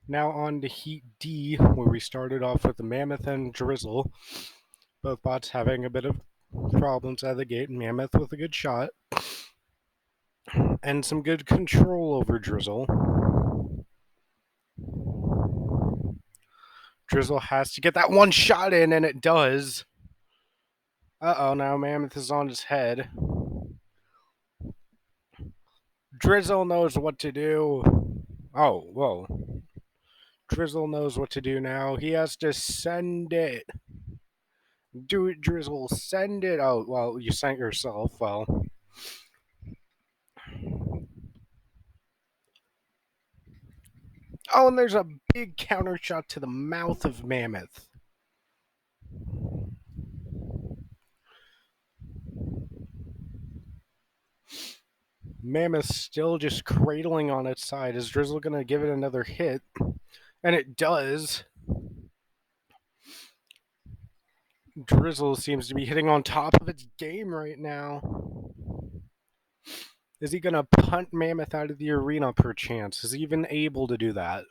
Now on to Heat D, where we started off with the Mammoth and Drizzle. Both bots having a bit of problems out of the gate. Mammoth with a good shot. And some good control over Drizzle. Drizzle has to get that one shot in, and it does. Uh-oh, now Mammoth is on his head. Drizzle knows what to do. Oh, whoa. Drizzle knows what to do now. He has to send it. Do it, Drizzle. Send it. Oh, well, you sent yourself. Well. Oh, and there's a big counter shot to the mouth of Mammoth. Mammoth still just cradling on its side. Is Drizzle going to give it another hit? And it does. Drizzle seems to be hitting on top of its game right now. Is he going to punt Mammoth out of the arena perchance? Is he even able to do that?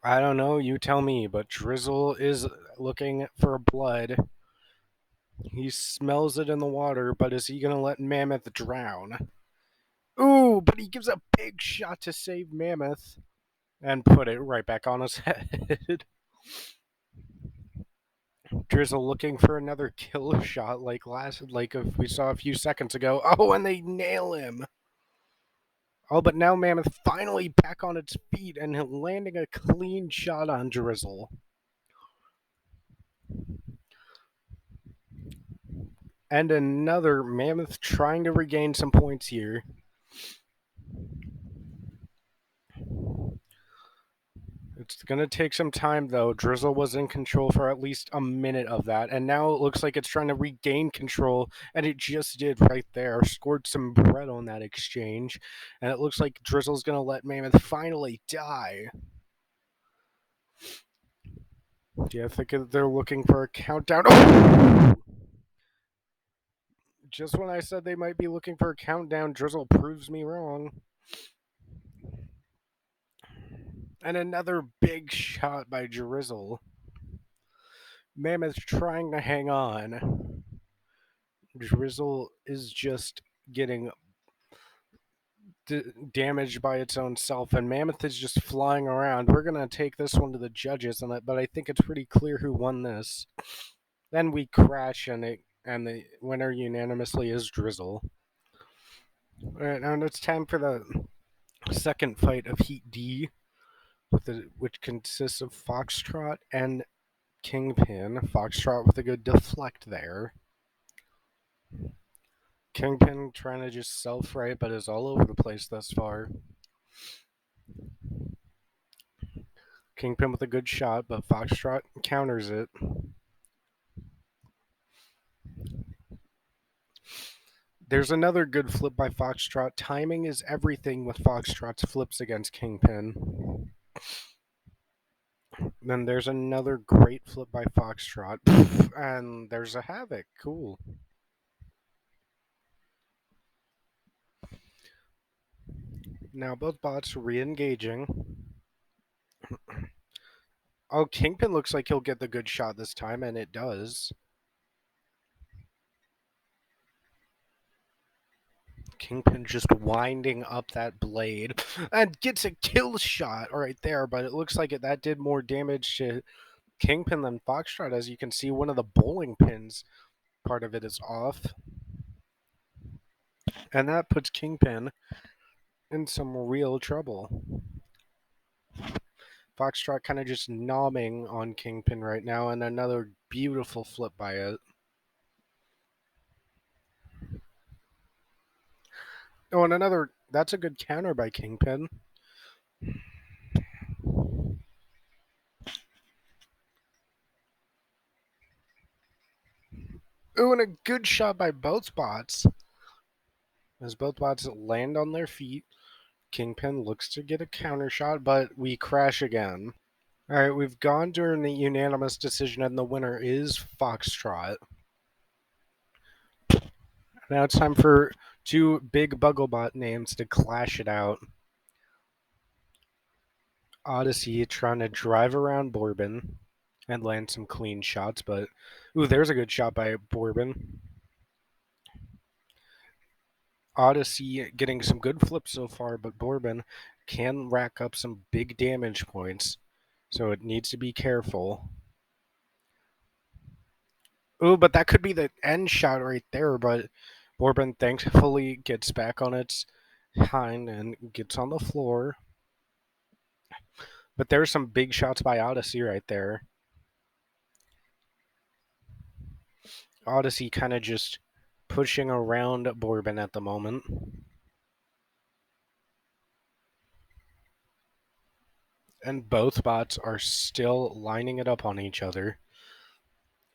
I don't know, you tell me, but Drizzle is looking for blood. He smells it in the water, but is he going to let Mammoth drown? Ooh, but he gives a big shot to save Mammoth and put it right back on his head. Drizzle looking for another kill shot like we saw a few seconds ago. Oh, and they nail him. Oh, but now Mammoth finally back on its feet and landing a clean shot on Drizzle. And another Mammoth trying to regain some points here. It's going to take some time, though. Drizzle was in control for at least a minute of that, and now it looks like it's trying to regain control, and it just did right there. Scored some bread on that exchange, and it looks like Drizzle's going to let Mammoth finally die. Yeah, I think they're looking for a countdown. Oh! Just when I said they might be looking for a countdown, Drizzle proves me wrong. And another big shot by Drizzle. Mammoth trying to hang on. Drizzle is just getting damaged by its own self, and Mammoth is just flying around. We're going to take this one to the judges, but I think it's pretty clear who won this. Then we crash, and the winner unanimously is Drizzle. All right, now it's time for the second fight of Heat D, which consists of Foxtrot and Kingpin. Foxtrot with a good deflect there. Kingpin trying to just self-right, but is all over the place thus far. Kingpin with a good shot, but Foxtrot counters it. There's another good flip by Foxtrot. Timing is everything with Foxtrot's flips against Kingpin. Then there's another great flip by Foxtrot. And there's a Havoc. Cool. Now both bots re-engaging. Oh, Kingpin looks like he'll get the good shot this time, and it does. Kingpin just winding up that blade and gets a kill shot right there, but it looks like that did more damage to Kingpin than Foxtrot. As you can see, one of the bowling pins, part of it is off. And that puts Kingpin in some real trouble. Foxtrot kind of just nomming on Kingpin right now, and another beautiful flip by it. Oh, and another, that's a good counter by Kingpin. Ooh, and a good shot by both bots. As both bots land on their feet, Kingpin looks to get a counter shot, but we crash again. Alright, we've gone during the unanimous decision, and the winner is Foxtrot. Now it's time for two big Bugglebot names to clash it out. Odyssey trying to drive around Bourbon and land some clean shots, but ooh, there's a good shot by Bourbon. Odyssey getting some good flips so far, but Bourbon can rack up some big damage points, so it needs to be careful. Ooh, but that could be the end shot right there, but Bourbon thankfully gets back on its hind and gets on the floor. But there's some big shots by Odyssey right there. Odyssey kind of just pushing around Bourbon at the moment. And both bots are still lining it up on each other.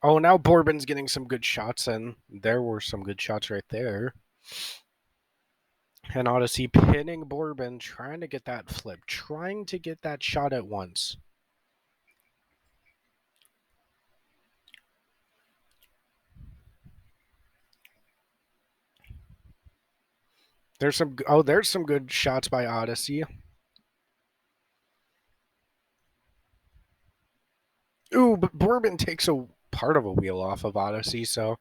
Oh, now Bourbon's getting some good shots in. There were some good shots right there. And Odyssey pinning Bourbon, trying to get that flip, trying to get that shot at once. There's some good shots by Odyssey. Ooh, but Bourbon takes a part of a wheel off of Odyssey, so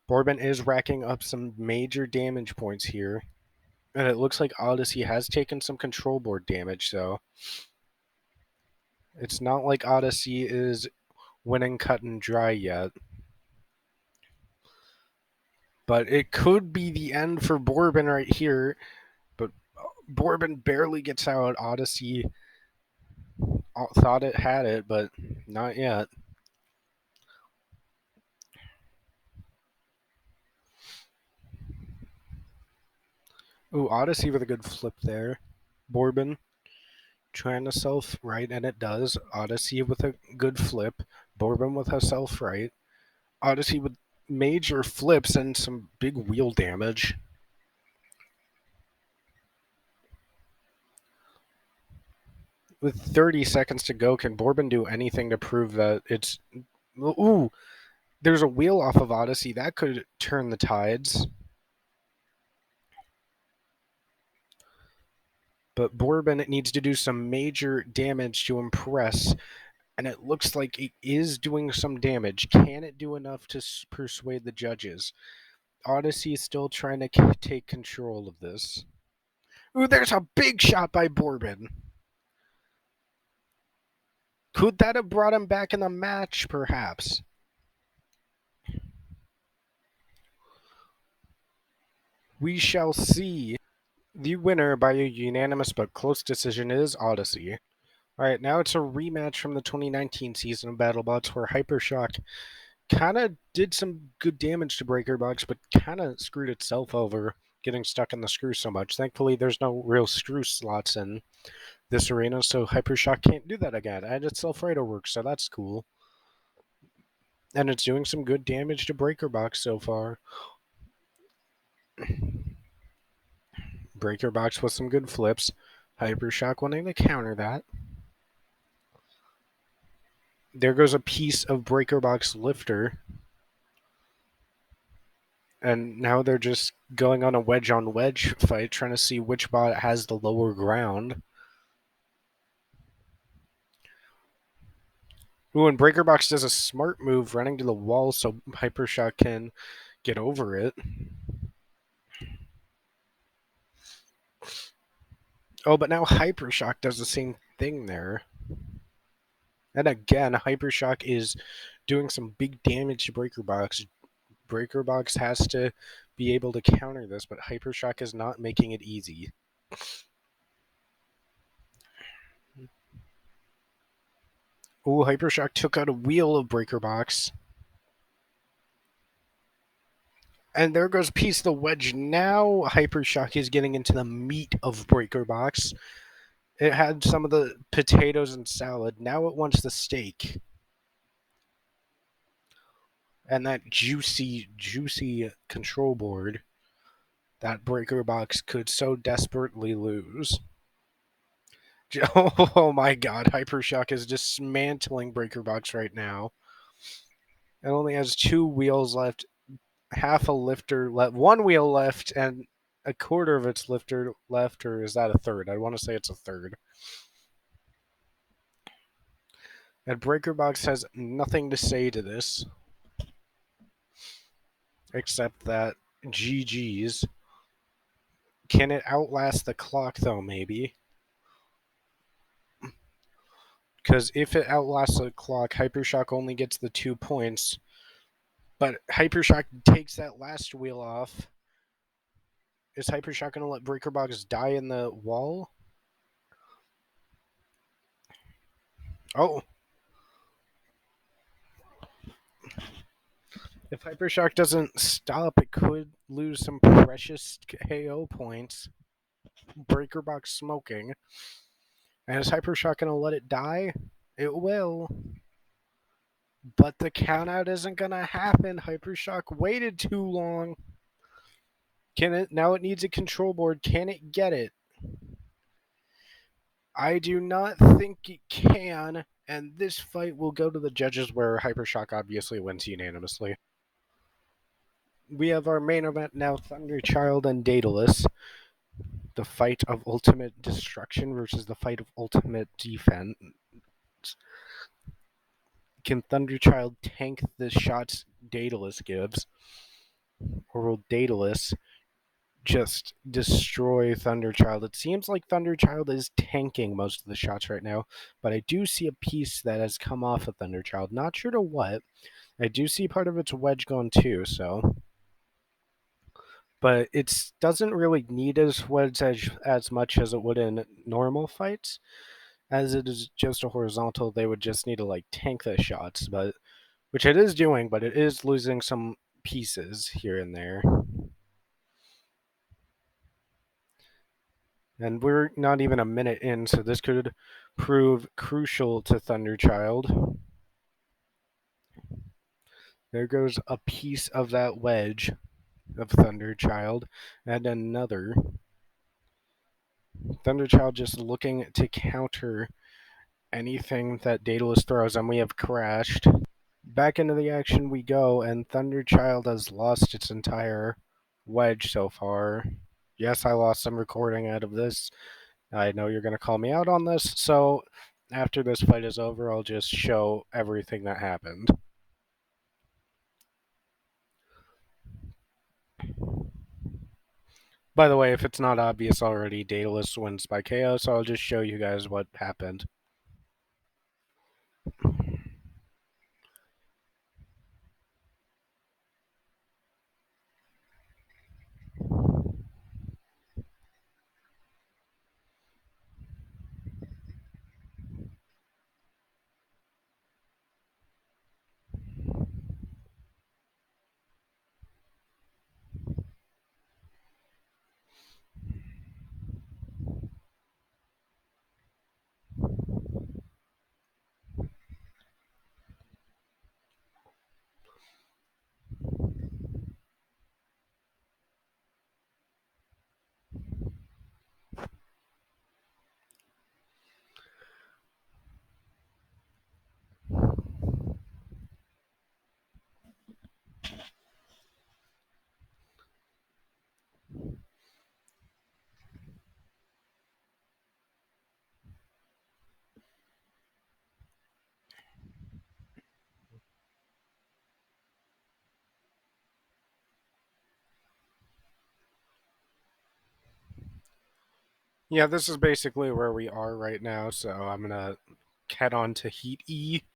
Bourbon is racking up some major damage points here. And it looks like Odyssey has taken some control board damage, so it's not like Odyssey is winning cut and dry yet. But it could be the end for Bourbon right here. But Bourbon barely gets out. Odyssey thought it had it, but not yet. Ooh, Odyssey with a good flip there. Bourbon trying to self-right, and it does. Odyssey with a good flip. Bourbon with a self-right. Odyssey with major flips and some big wheel damage. With 30 seconds to go, can Bourbon do anything to prove that it's... Ooh, there's a wheel off of Odyssey. That could turn the tides. But Bourbon needs to do some major damage to impress, and it looks like it is doing some damage. Can it do enough to persuade the judges? Odyssey is still trying to take control of this. Ooh, there's a big shot by Bourbon. Could that have brought him back in the match, perhaps? We shall see. The winner by a unanimous but close decision is Odyssey. Alright, now it's a rematch from the 2019 season of BattleBots where Hypershock kind of did some good damage to BreakerBox, but kind of screwed itself over, getting stuck in the screw so much. Thankfully, there's no real screw slots in this arena, so Hypershock can't do that again. And its self-rider works, so that's cool. And it's doing some good damage to BreakerBox so far. BreakerBox with some good flips. Hypershock wanting to counter that. There goes a piece of BreakerBox lifter. And now they're just going on a wedge-on-wedge fight, trying to see which bot has the lower ground. Ooh, and BreakerBox does a smart move running to the wall so Hypershock can get over it. Oh, but now Hypershock does the same thing there. And again, Hypershock is doing some big damage to BreakerBox. BreakerBox has to be able to counter this, but Hypershock is not making it easy. Ooh, Hypershock took out a wheel of BreakerBox. And there goes a piece of the wedge. Now Hypershock is getting into the meat of BreakerBox. It had some of the potatoes and salad. Now it wants the steak. And that juicy, juicy control board that BreakerBox could so desperately lose. Oh my god, Hypershock is dismantling BreakerBox right now. It only has 2 wheels left, half a lifter left, 1 wheel left, and a quarter of its lifter left, or is that a third? I want to say it's a third. And BreakerBox has nothing to say to this, except that GG's. Can it outlast the clock, though, maybe? Because if it outlasts the clock, Hypershock only gets the 2 points. But Hypershock takes that last wheel off. Is Hypershock going to let BreakerBox die in the wall? Oh. If Hypershock doesn't stop, it could lose some precious KO points. BreakerBox smoking. And is Hypershock going to let it die? It will. But the countout isn't going to happen. Hypershock waited too long. Can it? Now it needs a control board. Can it get it? I do not think it can. And this fight will go to the judges, where Hypershock obviously wins unanimously. We have our main event now, Thunderchild and Daedalus. The fight of ultimate destruction versus the fight of ultimate defense. Can Thunderchild tank the shots Daedalus gives? Or will Daedalus just destroy Thunderchild? It seems like Thunderchild is tanking most of the shots right now, but I do see a piece that has come off of Thunderchild. Not sure to what. I do see part of its wedge gone too, so... But it doesn't really need its wedge as much as it would in normal fights. As it is just a horizontal, they would just need to like tank the shots, but which it is doing, but it is losing some pieces here and there. And we're not even a minute in, so this could prove crucial to Thunderchild. There goes a piece of that wedge of Thunderchild, and another. Thunderchild just looking to counter anything that Daedalus throws, and we have crashed. Back into the action we go, and Thunderchild has lost its entire wedge so far. Yes, I lost some recording out of this. I know you're going to call me out on this, so after this fight is over, I'll just show everything that happened. By the way, if it's not obvious already, Daedalus wins by KO, so I'll just show you guys what happened. Yeah, this is basically where we are right now, so I'm going to head on to Heat E.